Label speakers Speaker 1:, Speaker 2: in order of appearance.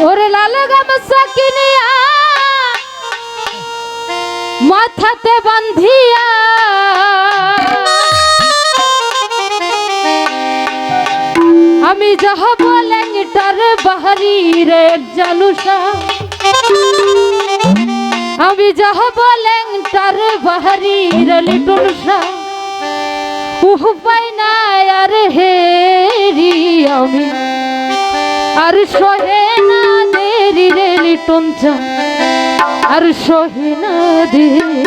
Speaker 1: ওরে লাল গামছা কিনিয়া মাথাতে বান্ধিয়া আমি যাহ বলেংটার বাহারির জালুসা আমি যাহ বলেংটার বাহারির লিটুলসা উপায় নাই আর হেরি আমি আর সহে না দেরি রে লিটন চা আর সহে না দেরি